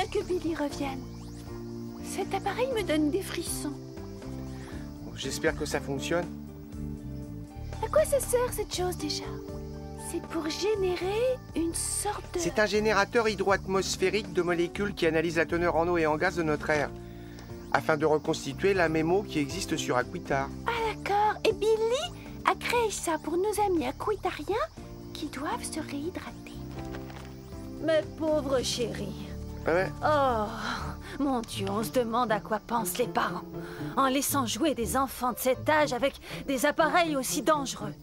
bien que Billy revienne. Cet appareil me donne des frissons. J'espère que ça fonctionne. À quoi ça sert cette chose déjà? C'est pour générer une sorte de... C'est un générateur hydroatmosphérique de molécules qui analyse la teneur en eau et en gaz de notre air, afin de reconstituer la mémo qui existe sur Aquitar. Ah d'accord. Et Billy a créé ça pour nos amis aquitariens qui doivent se réhydrater. Mes pauvres chéris. Ouais. Oh, mon Dieu, on se demande à quoi pensent les parents en laissant jouer des enfants de cet âge avec des appareils aussi dangereux.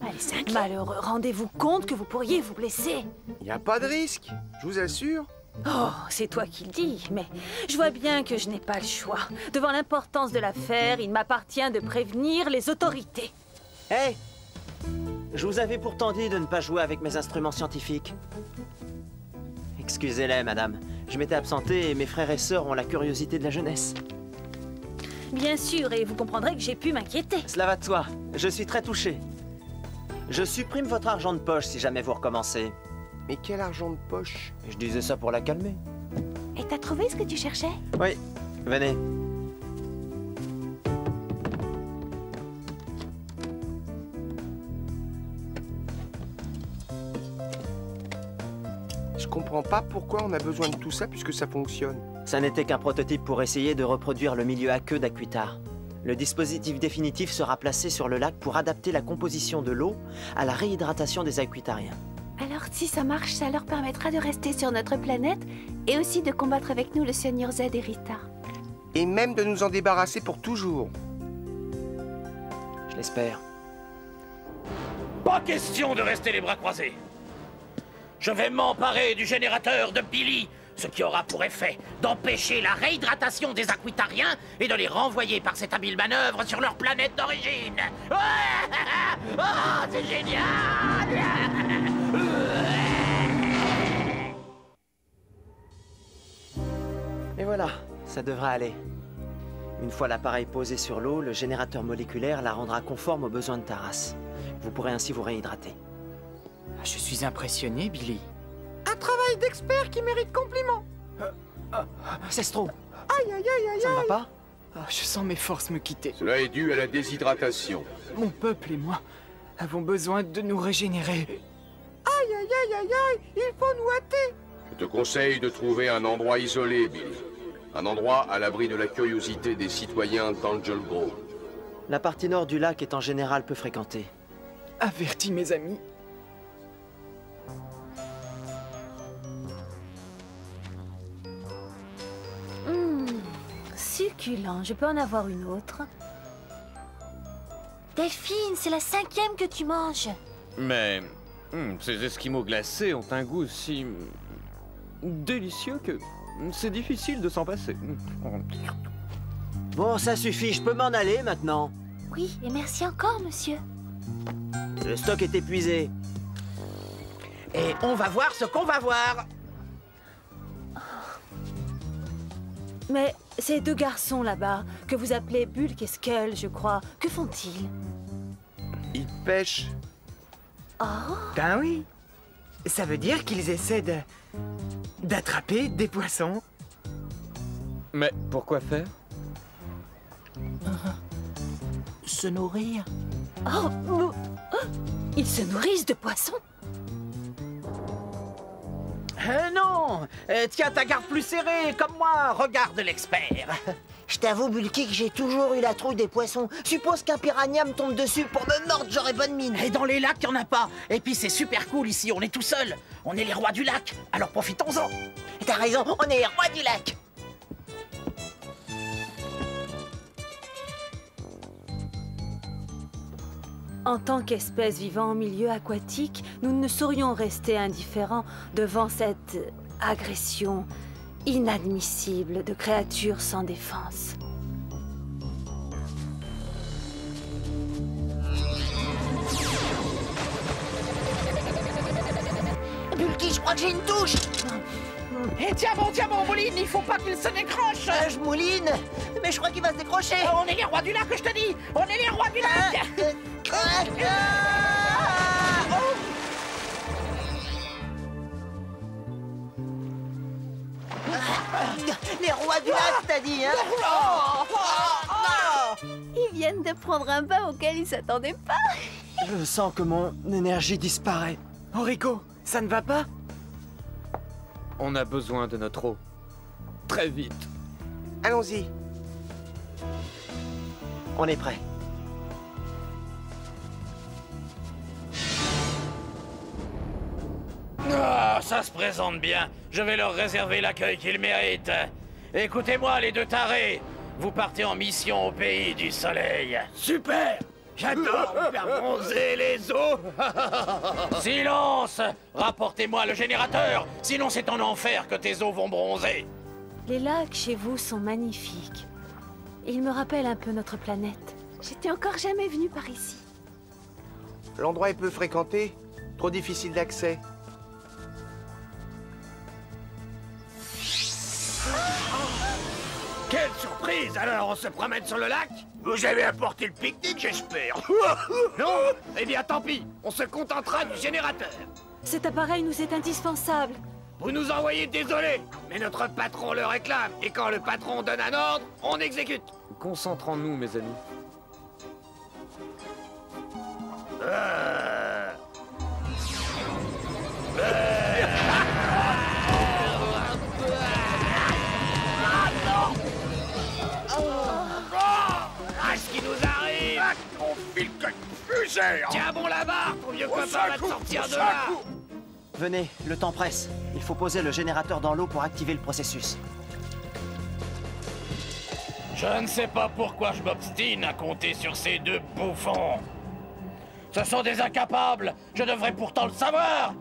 Malheureux, rendez-vous compte que vous pourriez vous blesser. Il n'y a pas de risque, je vous assure. Oh, c'est toi qui le dis, mais je vois bien que je n'ai pas le choix. Devant l'importance de l'affaire, il m'appartient de prévenir les autorités. Hé! Je vous avais pourtant dit de ne pas jouer avec mes instruments scientifiques. Excusez-les, madame. Je m'étais absenté et mes frères et sœurs ont la curiosité de la jeunesse. Bien sûr, et vous comprendrez que j'ai pu m'inquiéter. Cela va de soi. Je suis très touché. Je supprime votre argent de poche si jamais vous recommencez. Mais quel argent de poche? Je disais ça pour la calmer. Et t'as trouvé ce que tu cherchais? Oui, venez. Je comprends pas pourquoi on a besoin de tout ça puisque ça fonctionne. Ça n'était qu'un prototype pour essayer de reproduire le milieu aqueux d'Aquitar. Le dispositif définitif sera placé sur le lac pour adapter la composition de l'eau à la réhydratation des aquitariens. Alors si ça marche, ça leur permettra de rester sur notre planète et aussi de combattre avec nous le Seigneur Z et Rita. Et même de nous en débarrasser pour toujours. Je l'espère. Pas question de rester les bras croisés. Je vais m'emparer du générateur de Billy, ce qui aura pour effet d'empêcher la réhydratation des aquitariens et de les renvoyer par cette habile manœuvre sur leur planète d'origine. Oh, c'est génial! Et voilà, ça devrait aller. Une fois l'appareil posé sur l'eau, le générateur moléculaire la rendra conforme aux besoins de ta race. Vous pourrez ainsi vous réhydrater. Je suis impressionné, Billy. Un travail d'expert qui mérite compliment. C'est trop. Aïe, aïe, aïe, aïe, Ça ne va aïe. pas? Je sens mes forces me quitter. Cela est dû à la déshydratation. Mon peuple et moi avons besoin de nous régénérer. Aïe, aïe, aïe, aïe, aïe. Il faut nous hâter. Je te conseille de trouver un endroit isolé, Billy. Un endroit à l'abri de la curiosité des citoyens d'Angel Grove. La partie nord du lac est en général peu fréquentée. Avertis mes amis. Succulent, je peux en avoir une autre. Delphine, c'est la 5e que tu manges. Mais ces esquimaux glacés ont un goût si délicieux que c'est difficile de s'en passer. Bon, ça suffit, je peux m'en aller maintenant. Oui, et merci encore, monsieur. Le stock est épuisé. Et on va voir ce qu'on va voir. Mais ces deux garçons là-bas, que vous appelez Bulk et Skull, je crois, que font-ils? Ils pêchent. Oh, Ben oui. Ça veut dire qu'ils essaient d'attraper des poissons. Mais pourquoi faire? Se nourrir. ils se nourrissent de poissons? Non, tiens ta garde plus serrée, comme moi, regarde l'expert. Je t'avoue, Bulky, que j'ai toujours eu la trouille des poissons. Suppose qu'un piranha me tombe dessus pour me mordre, j'aurais bonne mine. Et dans les lacs, il n'y en a pas. Et puis c'est super cool ici, on est tout seul. On est les rois du lac, alors profitons-en. T'as raison, on est les rois du lac. En tant qu'espèce vivant en milieu aquatique, nous ne saurions rester indifférents devant cette agression inadmissible de créatures sans défense. Bulky, je crois que j'ai une touche. Et tiens bon, Mouline, il faut pas qu'il se décroche. Je mouline, mais je crois qu'il va se décrocher. On est les rois du lac, je te dis. On est les rois du lac. de prendre un bain auquel il s'attendait pas. Je sens que mon énergie disparaît. Enrico, ça ne va pas? On a besoin de notre eau. Très vite. Allons-y. On est prêt. Ah, ça se présente bien. Je vais leur réserver l'accueil qu'ils méritent. Écoutez-moi, les deux tarés. Vous partez en mission au pays du soleil. Super! J'adore vous faire bronzer les os. Silence! Rapportez-moi le générateur, sinon c'est en enfer que tes os vont bronzer. Les lacs chez vous sont magnifiques. Ils me rappellent un peu notre planète. J'étais encore jamais venue par ici. L'endroit est peu fréquenté, trop difficile d'accès. Quelle surprise! Alors on se promène sur le lac? Vous avez apporté le pique-nique, j'espère. Non? Eh bien tant pis, on se contentera du générateur. Cet appareil nous est indispensable. Vous nous envoyez désolé, mais notre patron le réclame. Et quand le patron donne un ordre, on exécute. Concentrons-nous, mes amis. Ah, ce qui nous arrive! On file que une fusée! Tiens bon la barre, ton vieux copain va te sortir de là! Venez, le temps presse. Il faut poser le générateur dans l'eau pour activer le processus. Je ne sais pas pourquoi je m'obstine à compter sur ces deux bouffons. Ce sont des incapables. Je devrais pourtant le savoir.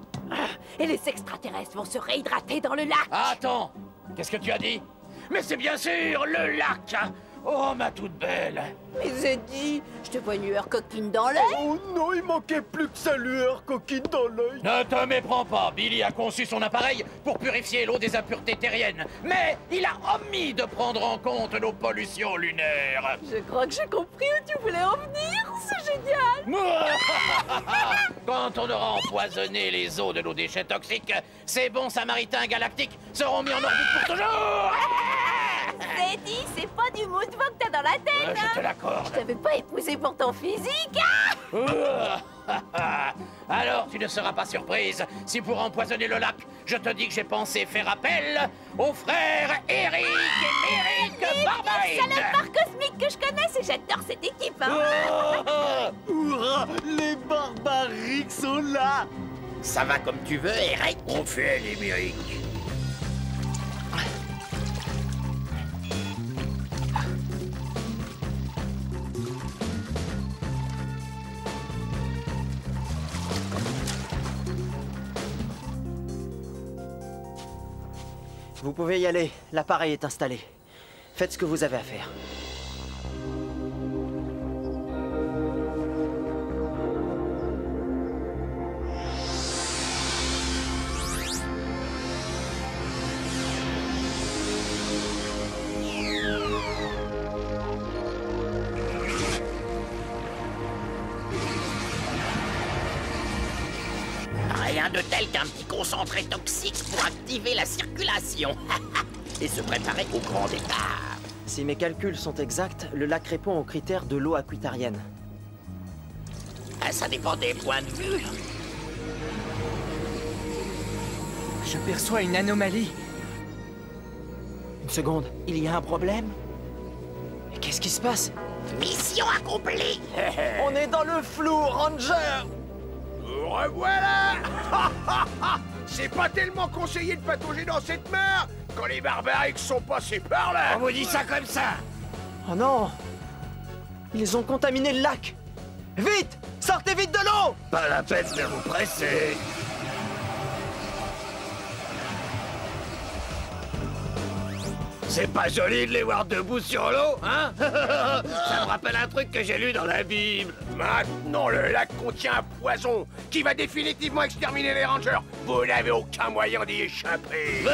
Et les extraterrestres vont se réhydrater dans le lac. Attends, qu'est-ce que tu as dit? Mais c'est bien sûr le lac. Oh, ma toute belle. Mais Zeddy, je te vois une lueur coquine dans l'œil. Oh non, il manquait plus que sa lueur coquine dans l'œil. Ne te méprends pas. Billy a conçu son appareil pour purifier l'eau des impuretés terriennes. Mais il a omis de prendre en compte nos pollutions lunaires. Je crois que j'ai compris où tu voulais en venir. C'est génial. Quand on aura empoisonné les eaux de nos déchets toxiques, ces bons samaritains galactiques seront mis en orbite pour toujours. Zeddy, c'est pas du mood que t'as dans la tête, Je te l'accorde. Je t'avais pas épousé pour ton physique, Alors, tu ne seras pas surprise si pour empoisonner le lac, je te dis que j'ai pensé faire appel aux frères Eric et Eric Barbite. C'est le part cosmique que je connaisse et j'adore cette équipe, Hurrah! Les barbariques sont là! Ça va comme tu veux, Eric. On fait les mériques. Vous pouvez y aller, l'appareil est installé. Faites ce que vous avez à faire. Rien de tel qu'un petit concentré toxique pour activer la circulation et se préparer au grand départ. Si mes calculs sont exacts, le lac répond aux critères de l'eau aquitarienne. Ça dépend des points de vue. Je perçois une anomalie. Une seconde, il y a un problème? Mais qu'est-ce qui se passe? Mission accomplie. On est dans le flou, Ranger! Revoilà! C'est pas tellement conseillé de patauger dans cette mer quand les barbariques sont passés par là! On vous dit ça comme ça! Oh non! Ils ont contaminé le lac! Vite! Sortez vite de l'eau! Pas la peine de vous presser! C'est pas joli de les voir debout sur l'eau, hein? Ça me rappelle un truc que j'ai lu dans la Bible. Maintenant, le lac contient un poison qui va définitivement exterminer les rangers. Vous n'avez aucun moyen d'y échapper.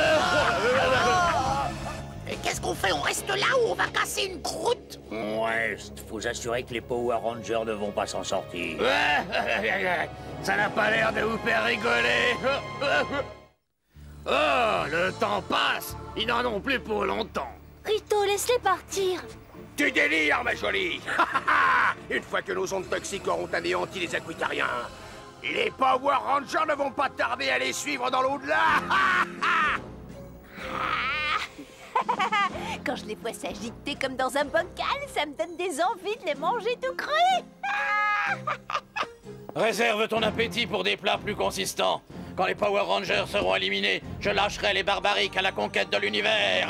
Qu'est-ce qu'on fait? On reste là ou on va casser une croûte? On reste. Faut s'assurer que les Power Rangers ne vont pas s'en sortir. Ça n'a pas l'air de vous faire rigoler. Oh, le temps passe. Ils n'en ont plus pour longtemps. Rito, laisse-les partir. Tu délires, ma jolie. Une fois que nos ondes toxiques auront anéanti les Aquitariens, les Power Rangers ne vont pas tarder à les suivre dans l'au-delà. Quand je les vois s'agiter comme dans un bocal, ça me donne des envies de les manger tout crus. Réserve ton appétit pour des plats plus consistants. Quand les Power Rangers seront éliminés, je lâcherai les barbariques à la conquête de l'univers.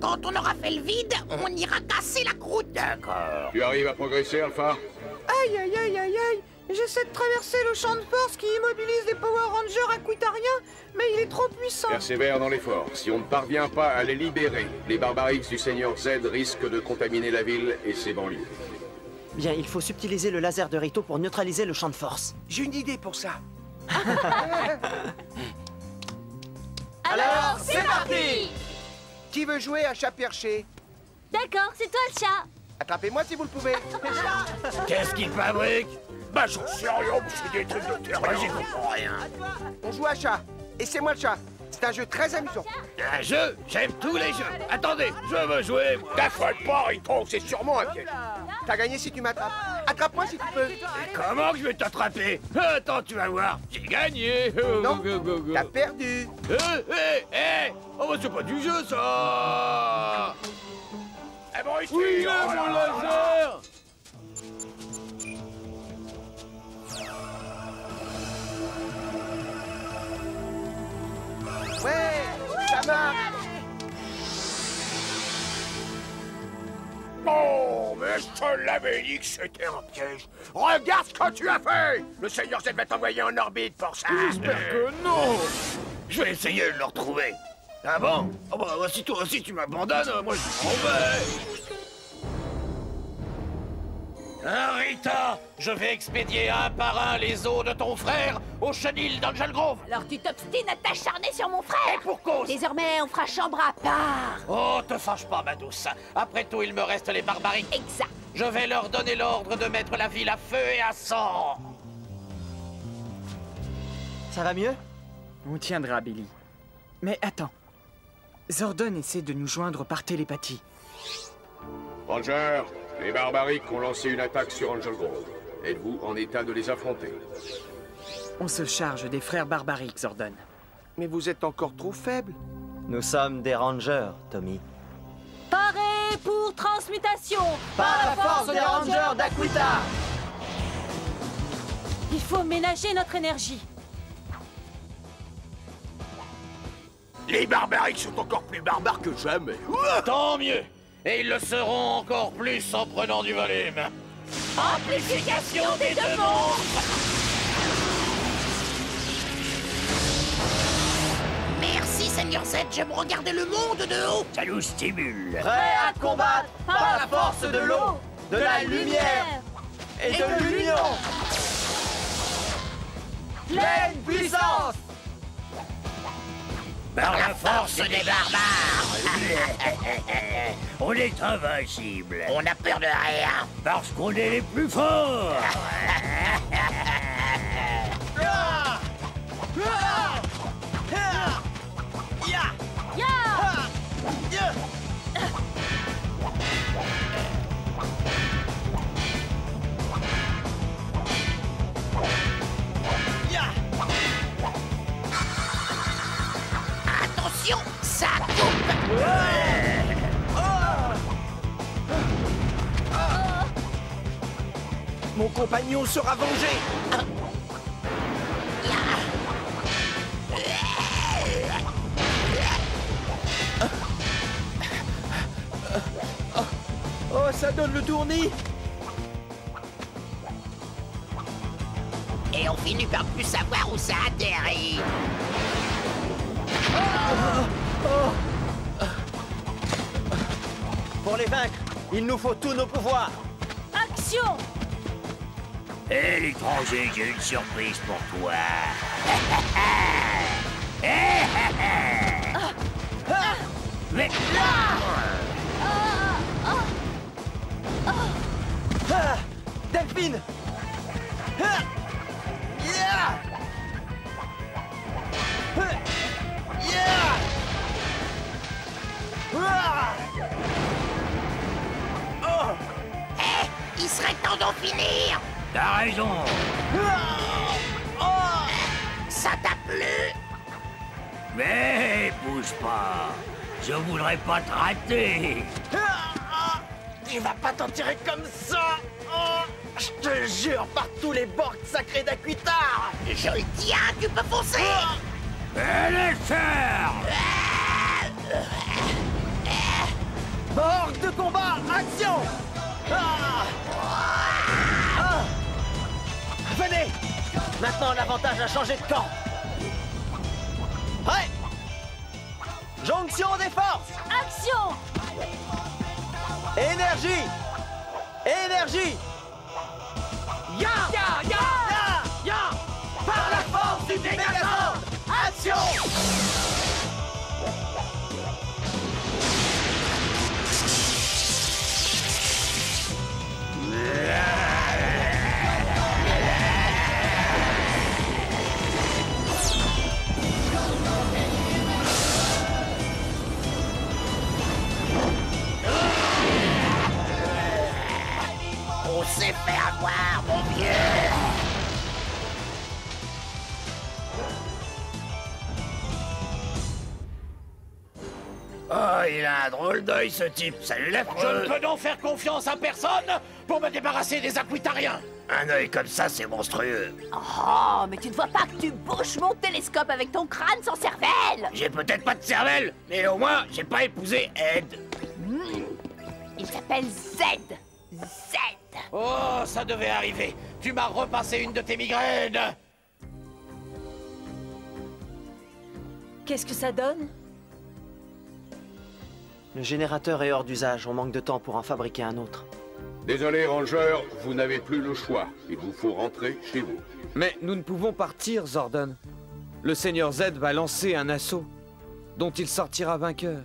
Quand on aura fait le vide, on ira casser la croûte. D'accord. Tu arrives à progresser, Alpha? Aïe, aïe, aïe, aïe, aïe. J'essaie de traverser le champ de force qui immobilise les Power Rangers aquitariens, mais il est trop puissant. Persévère dans l'effort. Si on ne parvient pas à les libérer, les Barbarix du Seigneur Z risquent de contaminer la ville et ses banlieues. Bien, il faut subtiliser le laser de Rito pour neutraliser le champ de force. J'ai une idée pour ça. Alors, c'est parti! Qui veut jouer à chat perché? D'accord, c'est toi le chat. Attrapez-moi si vous le pouvez. Qu'est-ce qu'il fabrique? Bah j'en sais rien, c'est des trucs de terrain, j'y comprends rien. On joue à chat. Et c'est moi le chat. C'est un jeu très amusant. Un jeu? J'aime tous les jeux. Attendez, je veux jouer. T'affole pas, Rito, c'est sûrement un piège. T'as gagné si tu m'attrapes. Attrape-moi si tu peux. Et comment que je vais t'attraper? Attends, tu vas voir. J'ai gagné. Non, t'as perdu. Oh, bah, c'est pas du jeu, ça. Eh bon, ici. Oui, mon laser. Ouais, ça marche. Oh, mais je te l'avais dit que c'était un piège. Regarde ce que tu as fait. Le Seigneur Z va t'envoyer en orbite pour ça. J'espère que non. Je vais essayer de le retrouver. Ah bon? Oh bah, si toi aussi tu m'abandonnes, moi je m'en vais. Rita, je vais expédier un par un les os de ton frère au chenil d'Angel Grove. Alors tu t'obstines à t'acharner sur mon frère. Et pour cause. Désormais, on fera chambre à part. Oh, te fâche pas, ma douce. Après tout, il me reste les barbariques. Exact. Je vais leur donner l'ordre de mettre la ville à feu et à sang. Ça va mieux? On tiendra, Billy. Mais attends. Zordon essaie de nous joindre par télépathie. Ranger, les Barbariques ont lancé une attaque sur Angel Grove. Êtes-vous en état de les affronter? On se charge des frères barbariques, Zordon. Mais vous êtes encore trop faible. Nous sommes des Rangers, Tommy. Paré pour transmutation. Par la force des Rangers d'Aquita. Il faut ménager notre énergie. Les barbariques sont encore plus barbares que jamais. Tant mieux. Et ils le seront encore plus en prenant du volume. Amplification des deux monstres. Merci, Seigneur Z, j'aime regarder le monde de haut. Ça nous stimule. Prêt à combattre par la force de l'eau, de la lumière et de l'union. Pleine puissance. Par la force des barbares. On est invincible. On a peur de rien. Parce qu'on est les plus forts. Attention, ça coupe. Mon compagnon sera vengé. Oh, ça donne le tournis. Et on finit par plus savoir où ça atterrit. Pour les vaincre, il nous faut tous nos pouvoirs. Action! Hé, l'étranger, j'ai une surprise pour toi. Mais... Ah, Delphine. Ah, yeah. Ah, yeah. Ah. serait temps d'en finir. T'as raison. Ça t'a plu? Mais bouge pas. Je voudrais pas te rater. Tu vas pas t'en tirer comme ça. Oh, je te jure par tous les bords sacrés d'Aquitar. Je le tiens, tu peux foncer. Allez faire. Hors de combat, action. Venez. Maintenant, l'avantage a changé de camp. Ouais. Jonction des forces. Action. Énergie. Énergie. Ya. Ya. Ya. Ya. Ya. Par la force du Mégazord. Action. On s'est fait avoir, mon vieux. Oh, il a un drôle d'œil, ce type. Salut la Je ne peux donc faire confiance à personne pour me débarrasser des Aquitariens. Un œil comme ça, c'est monstrueux. Oh, mais tu ne vois pas que tu bouches mon télescope avec ton crâne sans cervelle? J'ai peut-être pas de cervelle, mais au moins, j'ai pas épousé Ed. Il s'appelle Z. Z. Oh, ça devait arriver. Tu m'as repassé une de tes migraines. Qu'est-ce que ça donne? Le générateur est hors d'usage, on manque de temps pour en fabriquer un autre. Désolé, Ranger, vous n'avez plus le choix. Il vous faut rentrer chez vous. Mais nous ne pouvons partir, Zordon. Le Seigneur Z va lancer un assaut, dont il sortira vainqueur.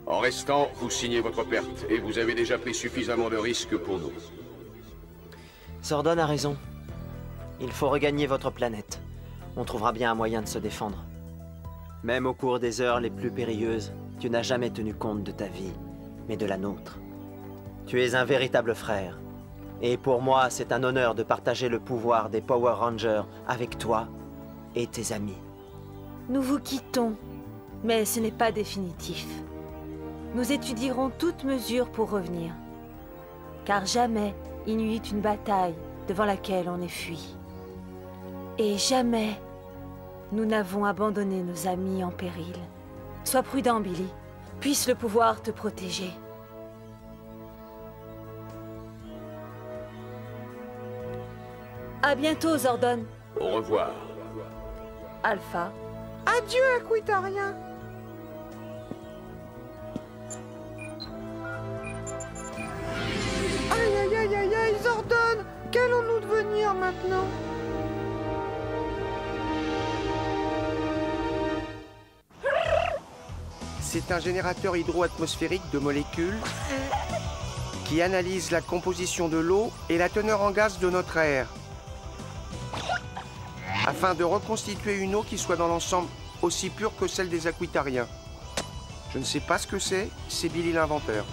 En restant, vous signez votre perte, et vous avez déjà pris suffisamment de risques pour nous. Zordon a raison. Il faut regagner votre planète. On trouvera bien un moyen de se défendre. Même au cours des heures les plus périlleuses, tu n'as jamais tenu compte de ta vie, mais de la nôtre. Tu es un véritable frère. Et pour moi, c'est un honneur de partager le pouvoir des Power Rangers avec toi et tes amis. Nous vous quittons, mais ce n'est pas définitif. Nous étudierons toutes mesures pour revenir. Car jamais il n'y eut une bataille devant laquelle on ait fui. Et jamais nous n'avons abandonné nos amis en péril. Sois prudent, Billy. Puisse le pouvoir te protéger. À bientôt, Zordon. Au revoir. Alpha. Adieu, Aquitarien. Aïe, aïe, aïe, aïe, aïe, Zordon. Qu'allons-nous devenir maintenant? C'est un générateur hydro-atmosphérique de molécules qui analyse la composition de l'eau et la teneur en gaz de notre air, afin de reconstituer une eau qui soit dans l'ensemble aussi pure que celle des Aquitariens. Je ne sais pas ce que c'est Billy l'inventeur.